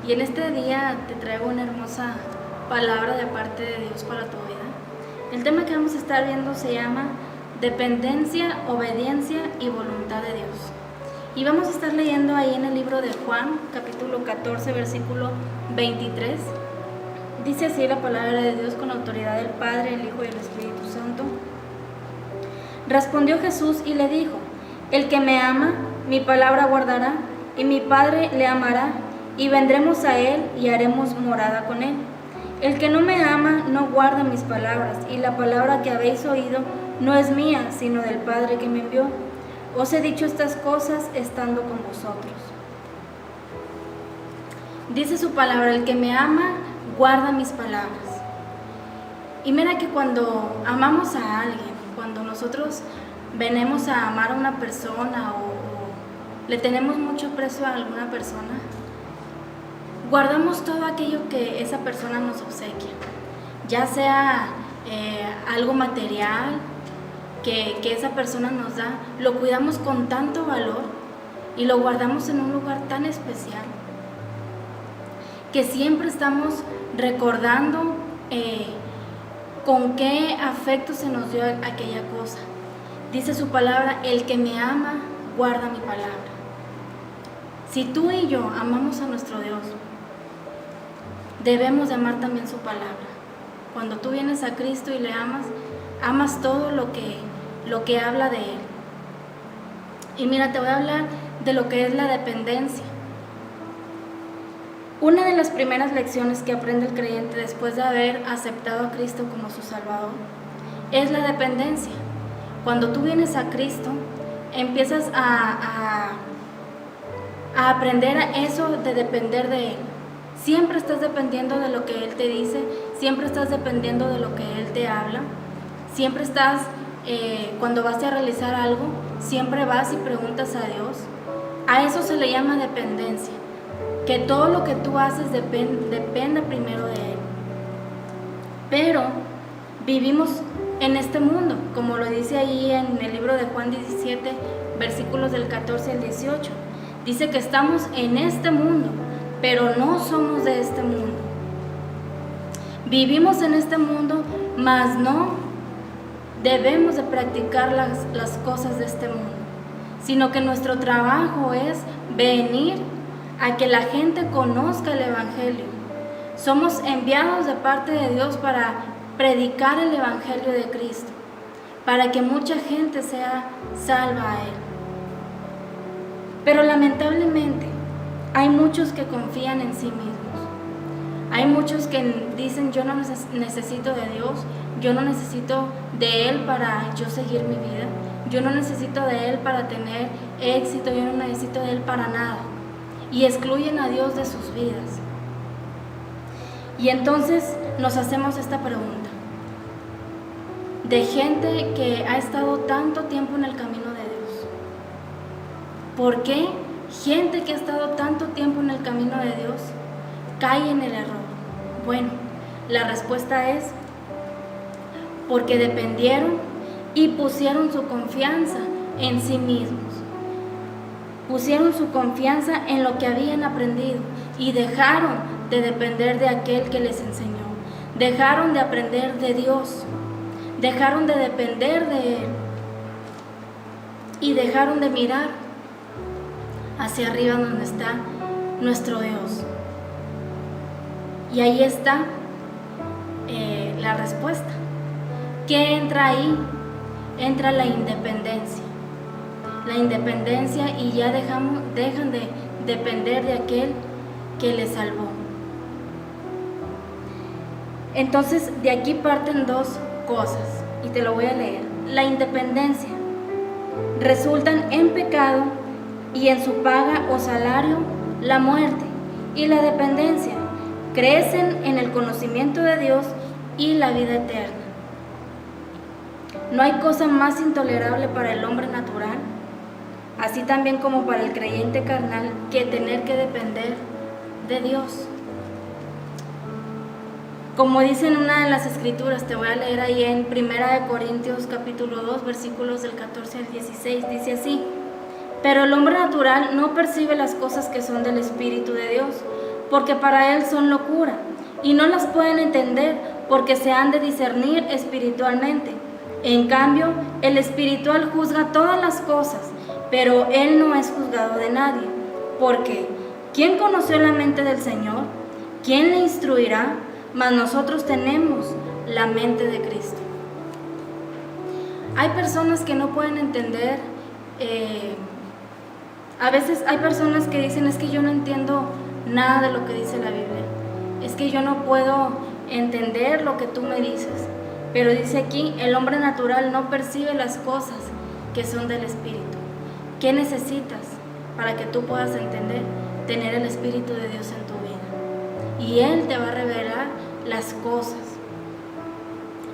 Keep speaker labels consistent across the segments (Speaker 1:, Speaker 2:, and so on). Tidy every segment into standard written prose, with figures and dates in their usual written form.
Speaker 1: Y en este día te traigo una hermosa palabra de parte de Dios para tu vida. El tema que vamos a estar viendo se llama dependencia, obediencia y voluntad de Dios. Y vamos a estar leyendo ahí en el libro de Juan, capítulo 14, versículo 23. Dice así la palabra de Dios con autoridad del Padre, el Hijo y el Espíritu Santo. Respondió Jesús y le dijo: el que me ama, mi palabra guardará, y mi Padre le amará, y vendremos a él y haremos morada con él. El que no me ama no guarda mis palabras, y la palabra que habéis oído no es mía, sino del Padre que me envió. Os he dicho estas cosas estando con vosotros. Dice su palabra: el que me ama guarda mis palabras. Y mira que cuando amamos a alguien, cuando nosotros venimos a amar a una persona o le tenemos mucho aprecio a alguna persona, guardamos todo aquello que esa persona nos obsequia, ya sea algo material que esa persona nos da, lo cuidamos con tanto valor y lo guardamos en un lugar tan especial que siempre estamos recordando con qué afecto se nos dio aquella cosa. Dice su palabra: el que me ama guarda mi palabra. Si tú y yo amamos a nuestro Dios, debemos de amar también su palabra. Cuando tú vienes a Cristo y le amas, amas todo lo que habla de Él. Y mira, te voy a hablar de lo que es la dependencia. Una de las primeras lecciones que aprende el creyente después de haber aceptado a Cristo como su Salvador es la dependencia. Cuando tú vienes a Cristo, empiezas a aprender eso de depender de Él. Siempre estás dependiendo de lo que Él te dice, siempre estás dependiendo de lo que Él te habla, siempre estás, cuando vas a realizar algo, siempre vas y preguntas a Dios. A eso se le llama dependencia, que todo lo que tú haces depende primero de Él. Pero vivimos en este mundo, como lo dice ahí en el libro de Juan 17, versículos del 14 al 18. Dice que estamos en este mundo, pero no somos de este mundo. Vivimos en este mundo, mas no debemos de practicar las cosas de este mundo, sino que nuestro trabajo es venir a que la gente conozca el Evangelio. Somos enviados de parte de Dios para predicar el Evangelio de Cristo, para que mucha gente sea salva a Él. Pero lamentablemente hay muchos que confían en sí mismos. Hay muchos que dicen: yo no necesito de Dios, yo no necesito de Él para yo seguir mi vida, yo no necesito de Él para tener éxito, yo no necesito de Él para nada. Y excluyen a Dios de sus vidas. Y entonces nos hacemos esta pregunta, de gente que ha estado tanto tiempo en el camino de Dios. ¿Por qué gente que ha estado tanto tiempo en el camino de Dios cae en el error? Bueno, la respuesta es porque dependieron y pusieron su confianza en sí mismos. Pusieron su confianza en lo que habían aprendido y dejaron de depender de aquel que les enseñó. Dejaron de aprender de Dios, dejaron de depender de Él y dejaron de mirar hacia arriba donde está nuestro Dios. Y ahí está la respuesta. ¿Qué entra ahí? Entra la independencia. La independencia, y ya dejan de depender de aquel que les salvó. Entonces de aquí parten dos cosas y te lo voy a leer. La independencia: resultan en pecado y en su paga o salario la muerte. Y la dependencia: crecen en el conocimiento de Dios y la vida eterna. No hay cosa más intolerable para el hombre natural, así también como para el creyente carnal, que tener que depender de Dios. Como dice en una de las escrituras, te voy a leer ahí en 1 Corintios capítulo 2, versículos del 14 al 16, dice así: pero el hombre natural no percibe las cosas que son del Espíritu de Dios, porque para él son locura, y no las pueden entender, porque se han de discernir espiritualmente. En cambio, el espiritual juzga todas las cosas, pero él no es juzgado de nadie. Porque, ¿quién conoció la mente del Señor? ¿Quién le instruirá? Mas nosotros tenemos la mente de Cristo. Hay personas que no pueden entender, a veces hay personas que dicen, es que yo no entiendo nada de lo que dice la Biblia, es que yo no puedo entender lo que tú me dices, pero dice aquí, el hombre natural no percibe las cosas que son del Espíritu. ¿Qué necesitas para que tú puedas entender? Tener el Espíritu de Dios en tu vida, y Él te va a revelar las cosas.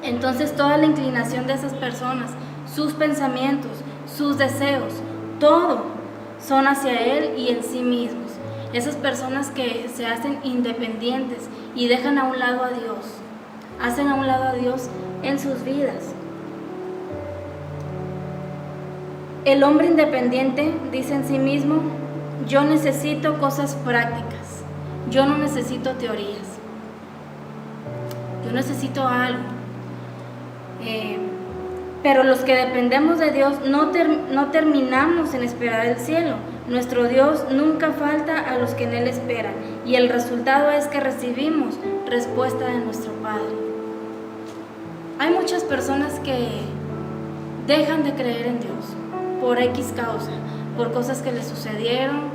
Speaker 1: Entonces toda la inclinación de esas personas, sus pensamientos, sus deseos, todo son hacia Él y en sí mismos. Esas personas que se hacen independientes y dejan a un lado a Dios, hacen a un lado a Dios en sus vidas. El hombre independiente dice en sí mismo, yo necesito cosas prácticas, yo no necesito teorías, yo necesito algo. Pero los que dependemos de Dios no terminamos en esperar el cielo. Nuestro Dios nunca falta a los que en Él esperan, y el resultado es que recibimos respuesta de nuestro Padre. Hay muchas personas que dejan de creer en Dios por X causa, por cosas que les sucedieron,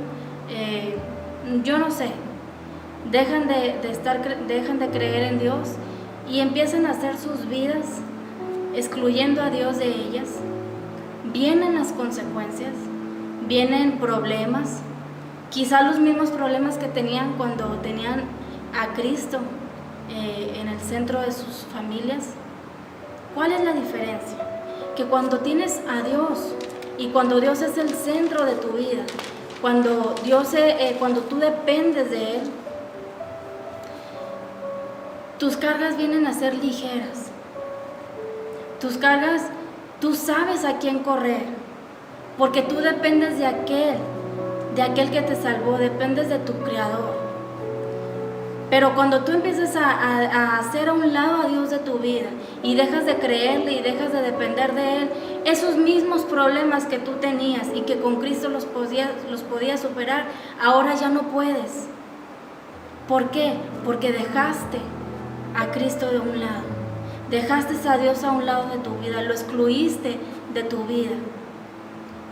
Speaker 1: yo no sé, dejan de creer en Dios y empiezan a hacer sus vidas excluyendo a Dios de ellas. Vienen las consecuencias, vienen problemas, quizá los mismos problemas que tenían cuando tenían a Cristo en el centro de sus familias. ¿Cuál es la diferencia? Que cuando tienes a Dios y cuando Dios es el centro de tu vida, cuando tú dependes de Él, tus cargas vienen a ser ligeras. Tus cargas, tú sabes a quién correr, porque tú dependes de aquel que te salvó, dependes de tu Creador. Pero cuando tú empiezas a hacer a un lado a Dios de tu vida y dejas de creerle y dejas de depender de Él, esos mismos problemas que tú tenías y que con Cristo los podías superar, ahora ya no puedes. ¿Por qué? Porque dejaste a Cristo de un lado. Dejaste a Dios a un lado de tu vida, lo excluiste de tu vida.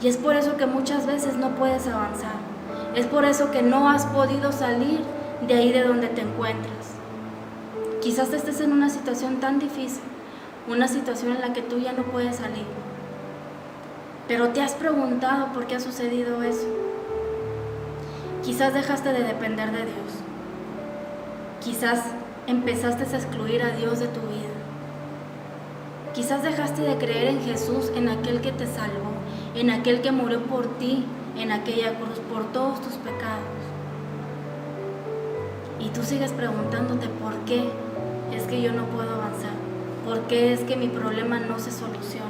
Speaker 1: Y es por eso que muchas veces no puedes avanzar. Es por eso que no has podido salir de ahí de donde te encuentras. Quizás estés en una situación tan difícil, una situación en la que tú ya no puedes salir. Pero te has preguntado por qué ha sucedido eso. Quizás dejaste de depender de Dios. Quizás empezaste a excluir a Dios de tu vida. Quizás dejaste de creer en Jesús, en aquel que te salvó, en aquel que murió por ti, en aquella cruz, por todos tus pecados. Y tú sigues preguntándote por qué es que yo no puedo avanzar, por qué es que mi problema no se soluciona.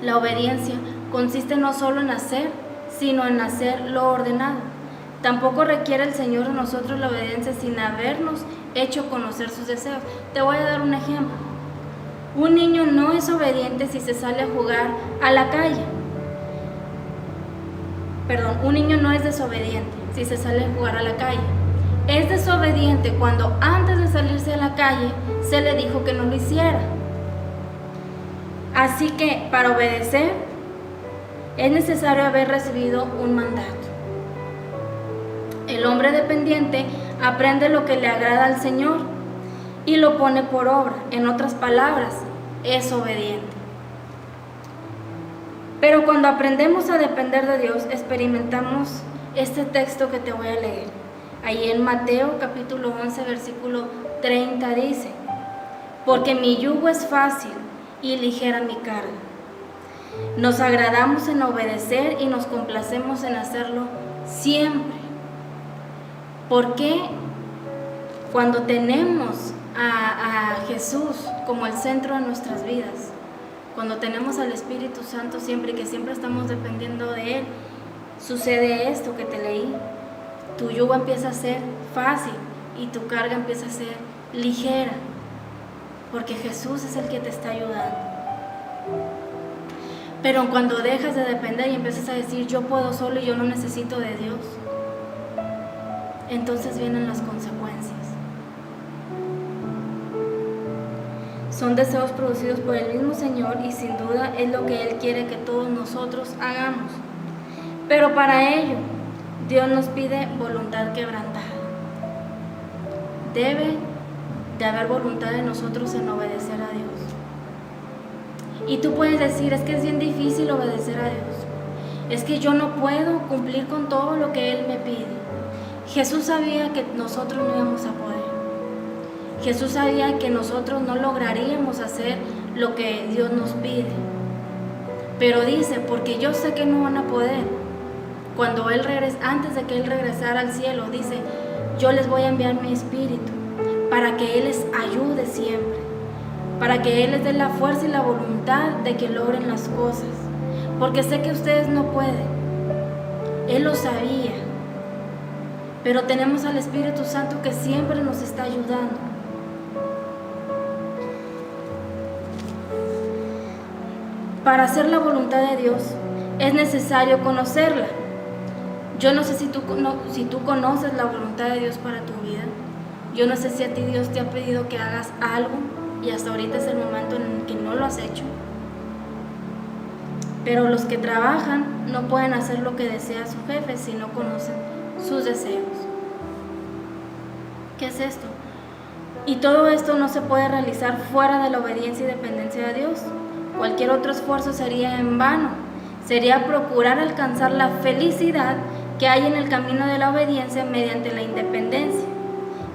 Speaker 1: La obediencia consiste no solo en hacer, sino en hacer lo ordenado. Tampoco requiere el Señor de nosotros la obediencia sin habernos hecho conocer sus deseos. Te voy a dar un ejemplo. Un niño no es obediente si se sale a jugar a la calle. Un niño no es desobediente si se sale a jugar a la calle. Es desobediente cuando antes de salirse a la calle se le dijo que no lo hiciera. Así que para obedecer es necesario haber recibido un mandato. El hombre dependiente aprende lo que le agrada al Señor y lo pone por obra. En otras palabras, es obediente. Pero cuando aprendemos a depender de Dios, experimentamos este texto que te voy a leer. Ahí en Mateo capítulo 11, versículo 30 dice, porque mi yugo es fácil y ligera mi carga. Nos agradamos en obedecer y nos complacemos en hacerlo siempre. ¿Por qué? Cuando tenemos a Jesús como el centro de nuestras vidas, cuando tenemos al Espíritu Santo siempre y que siempre estamos dependiendo de Él, sucede esto que te leí. Tu yugo empieza a ser fácil y tu carga empieza a ser ligera, porque Jesús es el que te está ayudando. Pero cuando dejas de depender y empiezas a decir yo puedo solo y yo no necesito de Dios, entonces vienen las consecuencias. Son deseos producidos por el mismo Señor y sin duda es lo que Él quiere que todos nosotros hagamos. Pero para ello, Dios nos pide voluntad quebrantada. Debe de haber voluntad en nosotros en obedecer a Dios. Y tú puedes decir, es que es bien difícil obedecer a Dios. Es que yo no puedo cumplir con todo lo que Él me pide. Jesús sabía que nosotros no íbamos a poder. Jesús sabía que nosotros no lograríamos hacer lo que Dios nos pide. Pero dice, porque yo sé que no van a poder. Cuando Él antes de que Él regresara al cielo, dice, yo les voy a enviar mi Espíritu para que Él les ayude siempre, para que Él les dé la fuerza y la voluntad de que logren las cosas, porque sé que ustedes no pueden. Él lo sabía, pero tenemos al Espíritu Santo que siempre nos está ayudando. Para hacer la voluntad de Dios es necesario conocerla. Yo no sé si tú conoces la voluntad de Dios para tu vida. Yo no sé si a ti Dios te ha pedido que hagas algo y hasta ahorita es el momento en el que no lo has hecho. Pero los que trabajan no pueden hacer lo que desea su jefe si no conocen sus deseos. ¿Qué es esto? Y todo esto no se puede realizar fuera de la obediencia y dependencia de Dios. Cualquier otro esfuerzo sería en vano. Sería procurar alcanzar la felicidad que hay en el camino de la obediencia mediante la independencia.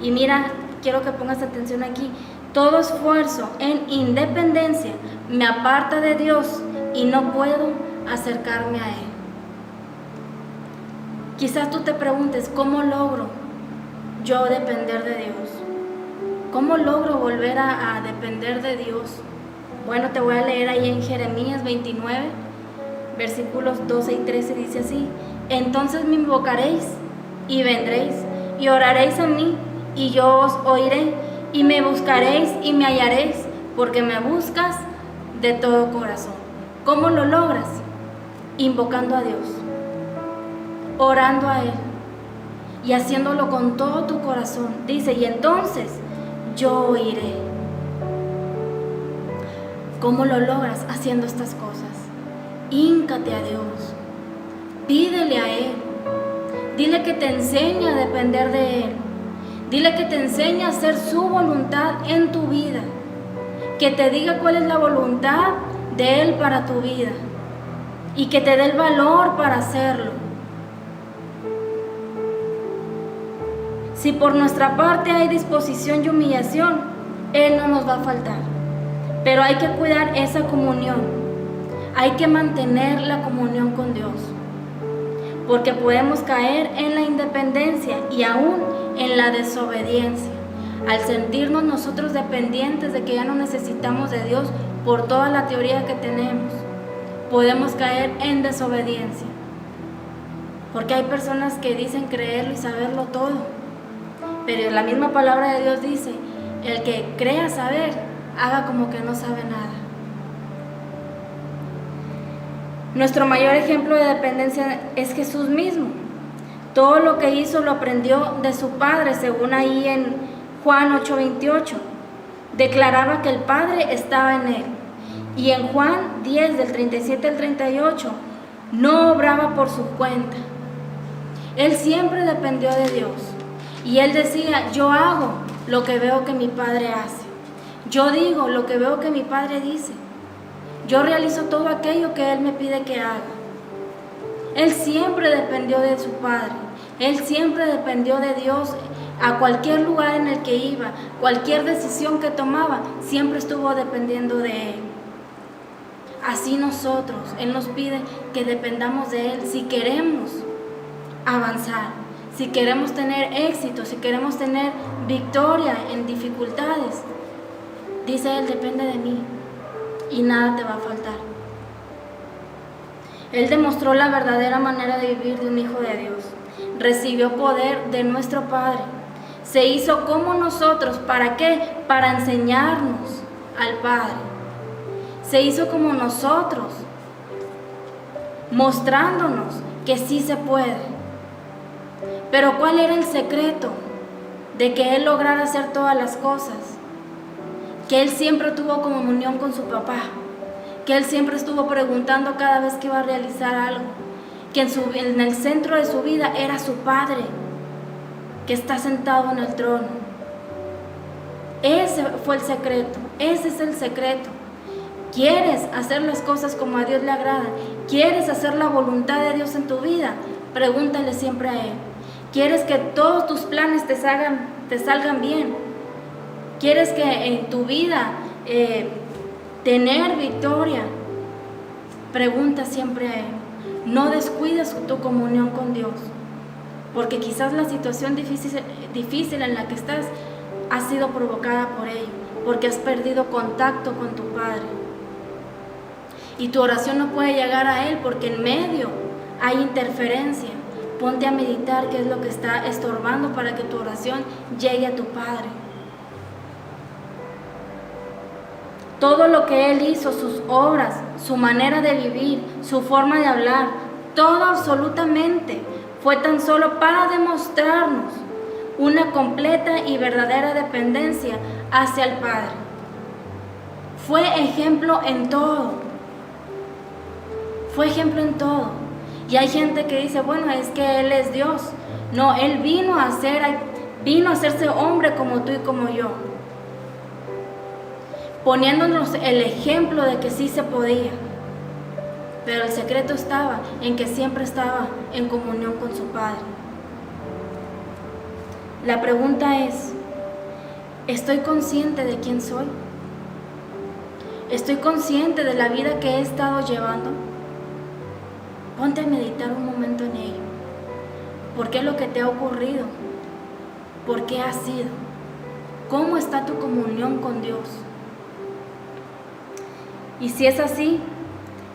Speaker 1: Y mira, quiero que pongas atención aquí. Todo esfuerzo en independencia me aparta de Dios y no puedo acercarme a Él. Quizás tú te preguntes, ¿cómo logro yo depender de Dios? ¿Cómo logro volver a depender de Dios? Bueno, te voy a leer ahí en Jeremías 29, versículos 12 y 13, dice así: entonces me invocaréis y vendréis y oraréis a mí y yo os oiré y me buscaréis y me hallaréis porque me buscas de todo corazón. ¿Cómo lo logras? Invocando a Dios, orando a Él y haciéndolo con todo tu corazón. Dice, y entonces yo oiré. ¿Cómo lo logras? Haciendo estas cosas. Híncate a Dios, pídele a Él, dile que te enseñe a depender de Él, dile que te enseñe a hacer su voluntad en tu vida, que te diga cuál es la voluntad de Él para tu vida y que te dé el valor para hacerlo. Si por nuestra parte hay disposición y humillación, Él no nos va a faltar, pero hay que cuidar esa comunión. Hay que mantener la comunión con Dios, porque podemos caer en la independencia y aún en la desobediencia. Al sentirnos nosotros dependientes de que ya no necesitamos de Dios por toda la teoría que tenemos, podemos caer en desobediencia. Porque hay personas que dicen creerlo y saberlo todo, pero la misma palabra de Dios dice, el que crea saber, haga como que no sabe nada. Nuestro mayor ejemplo de dependencia es Jesús mismo. Todo lo que hizo lo aprendió de su Padre, según ahí en Juan 8:28. Declaraba que el Padre estaba en Él. Y en Juan 10, del 37 al 38, no obraba por su cuenta. Él siempre dependió de Dios. Y Él decía, yo hago lo que veo que mi Padre hace. Yo digo lo que veo que mi Padre dice. Yo realizo todo aquello que Él me pide que haga. Él siempre dependió de su Padre. Él siempre dependió de Dios. A cualquier lugar en el que iba, cualquier decisión que tomaba, siempre estuvo dependiendo de Él. Así nosotros, Él nos pide que dependamos de Él si queremos avanzar, si queremos tener éxito, si queremos tener victoria en dificultades. Dice Él, depende de mí y nada te va a faltar. Él demostró la verdadera manera de vivir de un hijo de Dios. Recibió poder de nuestro Padre. Se hizo como nosotros. ¿Para qué? Para enseñarnos al Padre. Se hizo como nosotros, mostrándonos que sí se puede. Pero ¿cuál era el secreto de que Él lograra hacer todas las cosas? Que Él siempre tuvo comunión con su papá, que Él siempre estuvo preguntando cada vez que iba a realizar algo, que en el centro de su vida era su Padre, que está sentado en el trono. Ese fue el secreto, ese es el secreto. ¿Quieres hacer las cosas como a Dios le agrada? ¿Quieres hacer la voluntad de Dios en tu vida? Pregúntale siempre a Él. ¿Quieres que todos tus planes te salgan bien? ¿Quieres que en tu vida tener victoria? Pregunta siempre a Él. No descuides tu comunión con Dios, porque quizás la situación difícil en la que estás ha sido provocada por ello, porque has perdido contacto con tu Padre. Y tu oración no puede llegar a Él porque en medio hay interferencia. Ponte a meditar qué es lo que está estorbando para que tu oración llegue a tu Padre. Todo lo que Él hizo, sus obras, su manera de vivir, su forma de hablar, todo absolutamente fue tan solo para demostrarnos una completa y verdadera dependencia hacia el Padre. Fue ejemplo en todo. Fue ejemplo en todo. Y hay gente que dice, bueno, es que Él es Dios. No, Él vino a hacerse hombre como tú y como yo, poniéndonos el ejemplo de que sí se podía. Pero el secreto estaba en que siempre estaba en comunión con su Padre. La pregunta es, ¿estoy consciente de quién soy? ¿Estoy consciente de la vida que he estado llevando? Ponte a meditar un momento en ello. ¿Por qué lo que te ha ocurrido? ¿Por qué ha sido? ¿Cómo está tu comunión con Dios? Y si es así,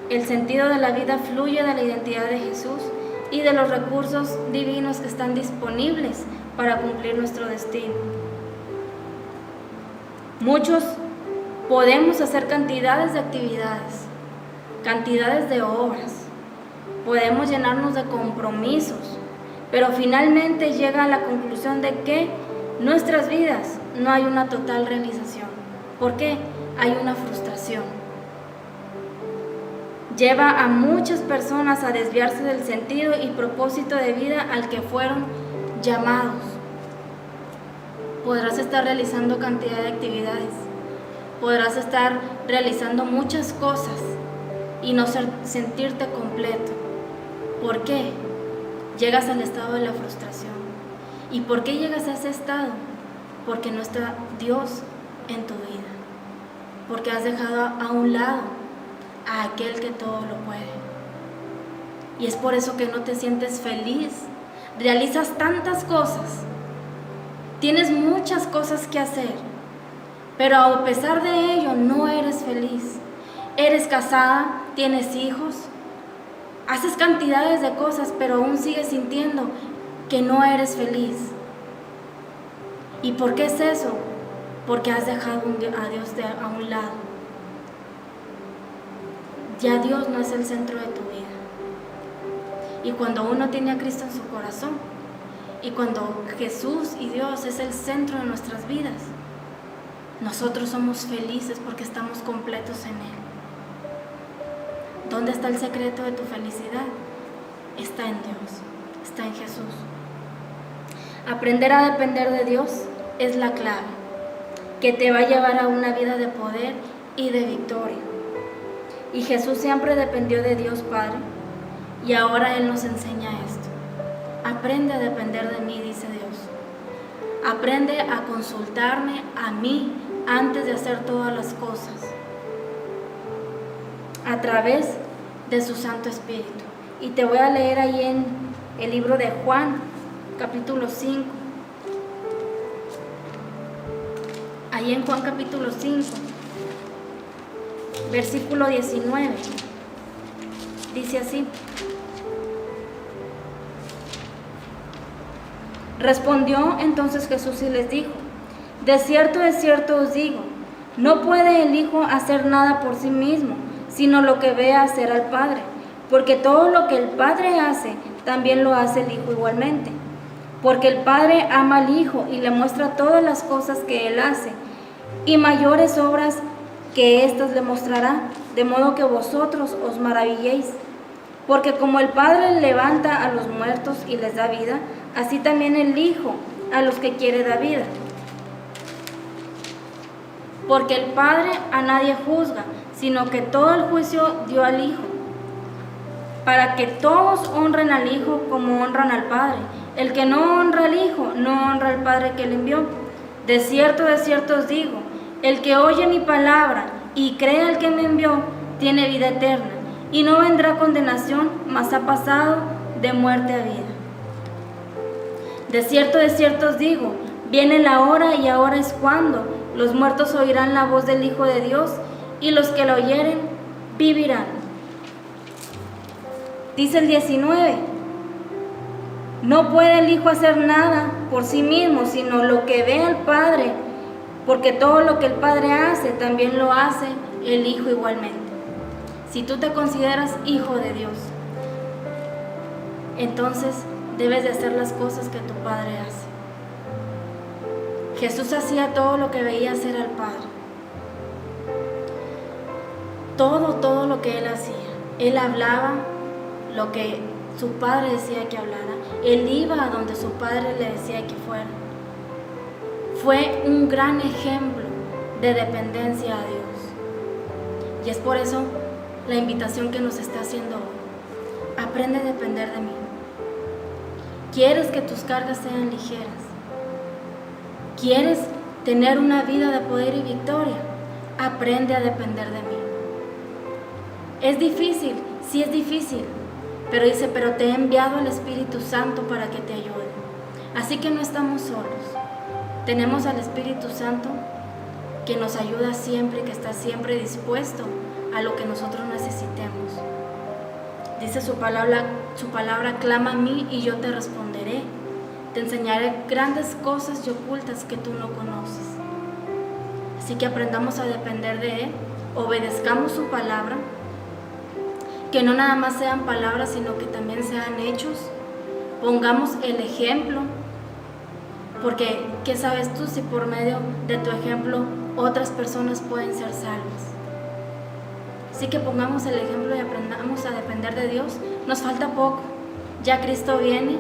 Speaker 1: el sentido de la vida fluye de la identidad de Jesús y de los recursos divinos que están disponibles para cumplir nuestro destino. Muchos podemos hacer cantidades de actividades, cantidades de obras, podemos llenarnos de compromisos, pero finalmente llega a la conclusión de que en nuestras vidas no hay una total realización. ¿Por qué? Hay una frustración. Lleva a muchas personas a desviarse del sentido y propósito de vida al que fueron llamados. Podrás estar realizando cantidad de actividades, podrás estar realizando muchas cosas y no sentirte completo. ¿Por qué? Llegas al estado de la frustración. ¿Y por qué llegas a ese estado? Porque no está Dios en tu vida, porque has dejado a un lado a aquel que todo lo puede. Y es por eso que no te sientes feliz. Realizas tantas cosas, tienes muchas cosas que hacer, pero a pesar de ello no eres feliz. Eres casada, tienes hijos, haces cantidades de cosas, pero aún sigues sintiendo que no eres feliz. ¿Y por qué es eso? Porque has dejado a Dios a un lado. Ya Dios no es el centro de tu vida. Y cuando uno tiene a Cristo en su corazón, y cuando Jesús y Dios es el centro de nuestras vidas, nosotros somos felices porque estamos completos en Él. ¿Dónde está el secreto de tu felicidad? Está en Dios, está en Jesús. Aprender a depender de Dios es la clave que te va a llevar a una vida de poder y de victoria. Y Jesús siempre dependió de Dios Padre, y ahora Él nos enseña esto. Aprende a depender de mí, dice Dios. Aprende a consultarme a mí antes de hacer todas las cosas, a través de su Santo Espíritu. Y te voy a leer ahí en el libro de Juan, capítulo 5. Ahí en Juan capítulo 5, versículo 19. Dice así: respondió entonces Jesús y les dijo: de cierto os digo, no puede el Hijo hacer nada por sí mismo, sino lo que ve hacer al Padre, porque todo lo que el Padre hace, también lo hace el Hijo igualmente. Porque el Padre ama al Hijo y le muestra todas las cosas que Él hace, y mayores obras que éstas le mostrará, de modo que vosotros os maravilléis. Porque como el Padre levanta a los muertos y les da vida, así también el Hijo a los que quiere da vida. Porque el Padre a nadie juzga, sino que todo el juicio dio al Hijo, para que todos honren al Hijo como honran al Padre. El que no honra al Hijo, no honra al Padre que le envió. De cierto os digo, el que oye mi palabra y cree al que me envió, tiene vida eterna, y no vendrá condenación, mas ha pasado de muerte a vida. De cierto os digo, viene la hora y ahora es cuando los muertos oirán la voz del Hijo de Dios, y los que la oyeren vivirán. Dice el 19, no puede el Hijo hacer nada por sí mismo, sino lo que ve al Padre, porque todo lo que el Padre hace, también lo hace el Hijo igualmente. Si tú te consideras hijo de Dios, entonces debes de hacer las cosas que tu Padre hace. Jesús hacía todo lo que veía hacer al Padre. Todo lo que Él hacía. Él hablaba lo que su Padre decía que hablara. Él iba a donde su Padre le decía que fuera. Fue un gran ejemplo de dependencia a Dios. Y es por eso la invitación que nos está haciendo hoy. Aprende a depender de mí. ¿Quieres que tus cargas sean ligeras? ¿Quieres tener una vida de poder y victoria? Aprende a depender de mí. ¿Es difícil? Sí es difícil. Pero dice, pero te he enviado al Espíritu Santo para que te ayude. Así que no estamos solos. Tenemos al Espíritu Santo que nos ayuda siempre, que está siempre dispuesto a lo que nosotros necesitemos. Dice su palabra, clama a mí y yo te responderé. Te enseñaré grandes cosas y ocultas que tú no conoces. Así que aprendamos a depender de Él, obedezcamos su palabra, que no nada más sean palabras, sino que también sean hechos. Pongamos el ejemplo, porque ¿qué sabes tú si por medio de tu ejemplo otras personas pueden ser salvas? Así que pongamos el ejemplo y aprendamos a depender de Dios. Nos falta poco, ya Cristo viene,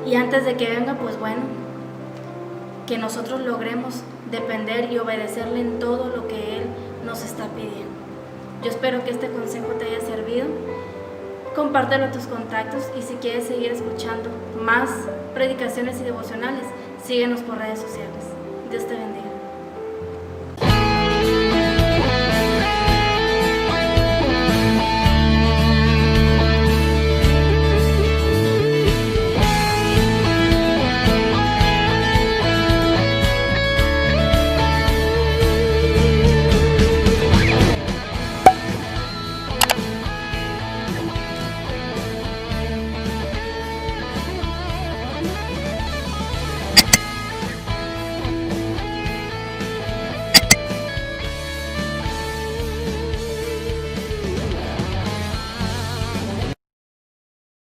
Speaker 1: y antes de que venga, pues bueno, que nosotros logremos depender y obedecerle en todo lo que Él nos está pidiendo. Yo espero que este consejo te haya servido. Compártelo a tus contactos, y si quieres seguir escuchando más predicaciones y devocionales, síguenos por redes sociales. Dios te bendiga.